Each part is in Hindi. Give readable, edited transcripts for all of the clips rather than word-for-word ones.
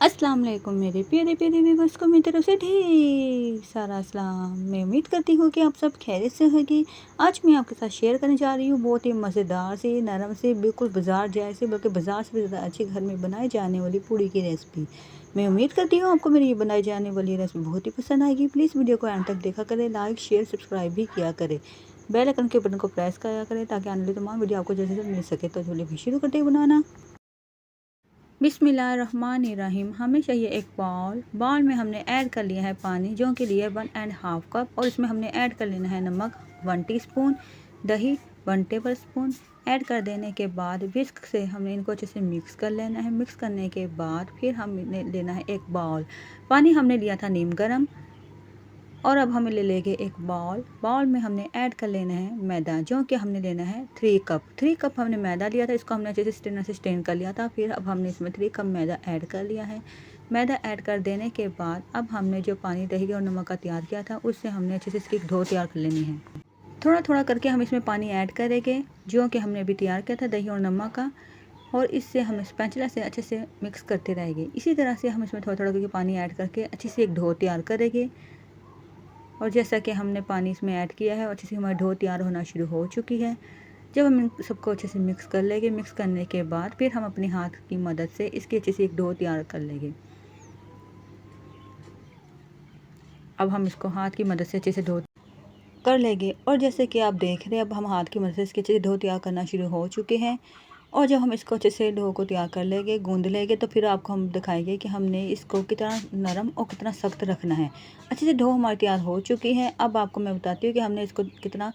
अस्सलाम वालेकुम मेरे प्यारे प्यारे व्यूअर्स को मेरी तरफ से ढेर सारा सलाम। मैं उम्मीद करती हूँ कि आप सब खैरियत से होंगे। आज मैं आपके साथ शेयर करने जा रही हूँ बहुत ही मज़ेदार से नरम से बिल्कुल बाज़ार जैसे बल्कि बाज़ार से भी ज़्यादा अच्छी घर में बनाई जाने वाली पूड़ी की रेसिपी। मैं उम्मीद करती हूँ आपको मेरी ये बनाई जाने वाली रेसिपी बहुत ही पसंद आएगी। प्लीज़ वीडियो को एंड तक देखा करें, लाइक शेयर सब्सक्राइब भी किया करें, बेल आइकन के बटन को प्रेस करा करें ताकि आने वाली तमाम वीडियो आपको जल्दी से मिल सके। तो चलिए भी शुरू करते हैं बनाना। बिस्मिल्लाहिर्रहमानिर्रहीम। हमें चाहिए एक बाउल में हमने ऐड कर लिया है पानी जो कि लिए 1.5 कप, और इसमें हमने ऐड कर लेना है नमक 1 टीस्पून, दही 1 टेबल स्पून। ऐड कर देने के बाद विस्क से हमने इनको अच्छे से मिक्स कर लेना है। मिक्स करने के बाद फिर हमने लेना है एक बाउल। पानी हमने लिया था नीम गर्म, और अब हमें ले लेंगे एक बाउल में हमने ऐड कर लेना है मैदा जो कि हमने लेना है 3 कप हमने मैदा लिया था। इसको हमने अच्छे से स्टेनर से स्टेन कर लिया था। फिर अब हमने इसमें 3 कप मैदा ऐड कर लिया है। मैदा ऐड कर देने के बाद अब हमने जो पानी दही और नमक का तैयार किया था उससे हमने अच्छे से इसकी डो तैयार कर लेनी है। थोड़ा थोड़ा करके हम इसमें पानी ऐड करेंगे जो कि हमने अभी तैयार किया था दही और नमक का, और इससे हम स्पैचुला से अच्छे से मिक्स करते रहेंगे। इसी तरह से हम इसमें थोड़ा थोड़ा करके पानी ऐड करके अच्छी से एक डो तैयार करेंगे। और जैसा कि हमने पानी इसमें ऐड किया है और अच्छे से हमारी डो तैयार होना शुरू हो चुकी है। जब हम इन सबको अच्छे से मिक्स कर लेंगे, मिक्स करने के बाद फिर हम अपने हाथ की मदद से इसकी अच्छे से एक डो तैयार कर लेंगे। अब हम इसको हाथ की मदद से अच्छे से डो कर लेंगे, और जैसे कि आप देख रहे हैं अब हम हाथ की मदद से इसके अच्छे से डो तैयार करना शुरू हो चुके हैं। और जब हम इसको अच्छे से डो को तैयार कर लेंगे, गूंद लेंगे, तो फिर आपको हम दिखाएंगे कि हमने इसको कितना नरम और कितना सख्त रखना है। अच्छे से डो हमारी तैयार हो चुकी है। अब आपको मैं बताती हूँ कि हमने इसको कितना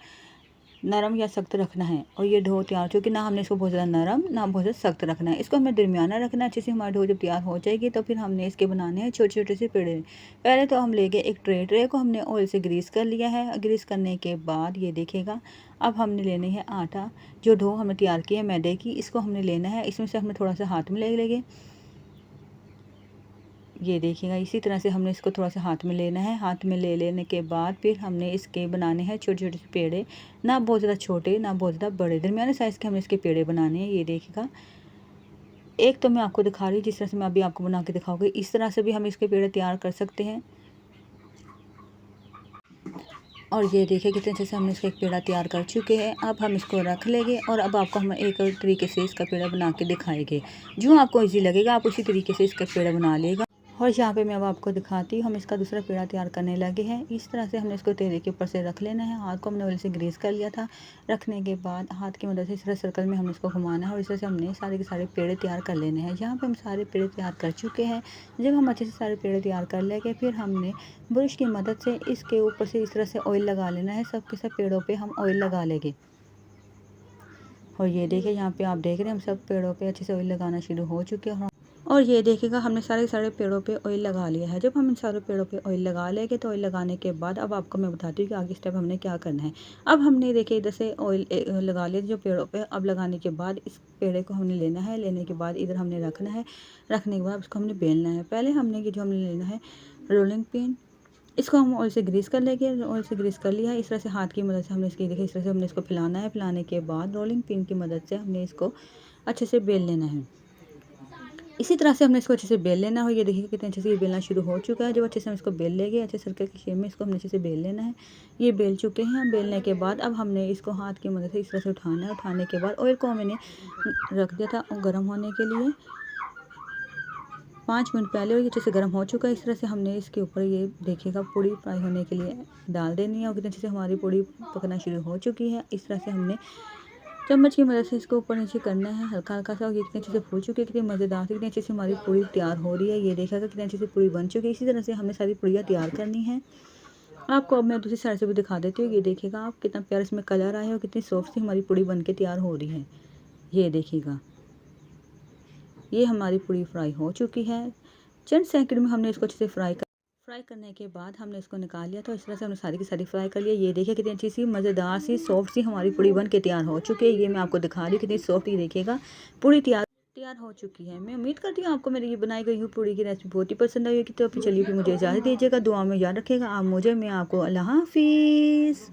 नरम या सख्त रखना है। और ये डो तैयार क्योंकि ना हमने इसको बहुत ज़्यादा नरम ना बहुत ज़्यादा सख्त रखना है, इसको हमें दरमियाना रखना है। अच्छे से हमारी डो जब तैयार हो जाएगी तो फिर हमने इसके बनाने हैं छोटे छोटे से पेड़े। पहले तो हम लेंगे एक ट्रे को हमने ऑयल से ग्रीस कर लिया है। ग्रीस करने के बाद ये देखिएगा अब हमने लेने हैं आटा। जो डो हमने तैयार की है मैदे की, इसको हमने लेना है। इसमें से हमने थोड़ा सा हाथ में ले लेंगे। ये देखिएगा इसी तरह से हमने इसको थोड़ा सा हाथ में लेना है। हाथ में ले लेने के बाद फिर हमने इसके बनाने हैं छोटे छोटे से पेड़े, ना बहुत ज़्यादा छोटे ना बहुत ज़्यादा बड़े, दरमियाने साइज़ के हमने इसके पेड़े बनाने हैं। ये देखिएगा एक तो मैं आपको दिखा रही हूँ जिस तरह से मैं अभी आपको बना के दिखाऊंगी, इस तरह से भी हम इसके पेड़े तैयार कर सकते हैं। और ये देखिए कितने अच्छे से हमने इसका एक पेड़ा तैयार कर चुके हैं। अब हम इसको रख लेंगे, और अब आपको हम एक और तरीके से इसका पेड़ा बना के दिखाएंगे। जो आपको इजी लगेगा आप उसी तरीके से इसका पेड़ा बना लेगा। और यहाँ पे मैं अब आपको दिखाती हूँ, हम इसका दूसरा पेड़ा तैयार करने लगे हैं। इस तरह से हमने इसको तेरे के ऊपर से रख लेना है। हाथ को हमने ऑयल से ग्रीस कर लिया था। रखने के बाद हाथ की मदद से इस तरह सर्कल में हमने इसको घुमाना है, और इस तरह से हमने सारे के सारे पेड़े तैयार कर लेने हैं। यहाँ पे हम सारे पेड़े तैयार कर चुके हैं। जब हम अच्छे से सारे पेड़े तैयार कर लेंगे फिर हमने ब्रश की मदद से इसके ऊपर से इस तरह से ऑयल लगा लेना है। सब के सब पेड़ों पर हम ऑयल लगा लेंगे। और ये देखिए यहाँ पे आप देख रहे हैं हम सब पेड़ों पे अच्छे से ऑयल लगाना शुरू हो चुके हैं। और ये देखिएगा हमने सारे के सारे पेड़ों पे ऑयल लगा लिया है। जब हम इन सारे पेड़ों पे ऑयल लगा लेंगे तो ऑयल लगाने के बाद अब आपको मैं बताती हूँ कि आगे स्टेप हमने क्या करना है। अब हमने देखिए इधर से ऑयल लगा लिया जो पेड़ों पे। अब लगाने के बाद इस पेड़े को हमने लेना है। लेने के बाद इधर हमने रखना है। रखने के बाद उसको हमने बेलना है। पहले हमने ये जो हमने लेना है रोलिंग पिन, इसको हम ऑयल से ग्रीस कर लेंगे। ऑयल से ग्रीस कर लिया है। इस तरह से हाथ की मदद से हमने इसकी देखिए इस तरह से हमने इसको फैलाना है। फैलाने के बाद रोलिंग पिन की मदद से हमने इसको अच्छे से बेल लेना है। इसी तरह से हमने इसको अच्छे से बेल लेना है। ये देखिए कितने अच्छे से ये बेलना शुरू हो चुका है। जब अच्छे से हम इसको बेल लेंगे अच्छे सर्कल की शेप में इसको हमने अच्छे से बेल लेना है। ये बेल चुके हैं। बेलने के बाद अब हमने इसको हाथ की मदद से इस तरह से उठाना है। उठाने के बाद ऑयल को मैंने रख दिया था गर्म होने के लिए 5 मिनट पहले, और ये अच्छे से गर्म हो चुका है। इस तरह से हमने इसके ऊपर ये देखिएगा पूड़ी फ्राई होने के लिए डाल देनी है। और कितने अच्छे से हमारी पूड़ी पकना शुरू हो चुकी है। इस तरह से हमने चम्मच की मदद से इसको ऊपर नीचे करना है हल्का हल्का सा। और ये कितनी अच्छे से फूल चुकी है, कितनी मज़ेदार से कितनी अच्छे से हमारी पूड़ी तैयार हो रही है। ये देखा कितनी अच्छे से पूड़ी बन चुकी है। इसी तरह से हमने सारी पूड़ियाँ तैयार करनी है। आपको अब मैं दूसरी साइड से भी दिखा देती हूँ। ये देखिएगा आप कितना प्यारा इसमें कलर आया है और कितनी सॉफ्ट सी हमारी पूड़ी बन के तैयार हो रही है। ये देखिएगा ये हमारी पूड़ी फ्राई हो चुकी है। चंद सेकंड में हमने इसको अच्छे से फ्राई करने के बाद हमने इसको निकाल लिया। तो इस तरह से हमने सारी की सारी फ्राई कर लिया। ये देखिए कितनी अच्छी सी मज़ेदार सी सॉफ्ट सी हमारी पूड़ी बन के तैयार हो चुकी है। ये मैं आपको दिखा रही हूँ कितनी सॉफ्ट। ये देखिएगा पूड़ी तैयार हो चुकी है। मैं उम्मीद करती हूँ आपको मेरी ये बनाई गई हुई पूड़ी की रेसिपी बहुत ही पसंद आई होगी। तो फिर चलिए फिर मुझे इजाज़त दीजिएगा। दुआ में याद रखिएगा आप मुझे, मैं आपको। अल्लाह हाफिज़।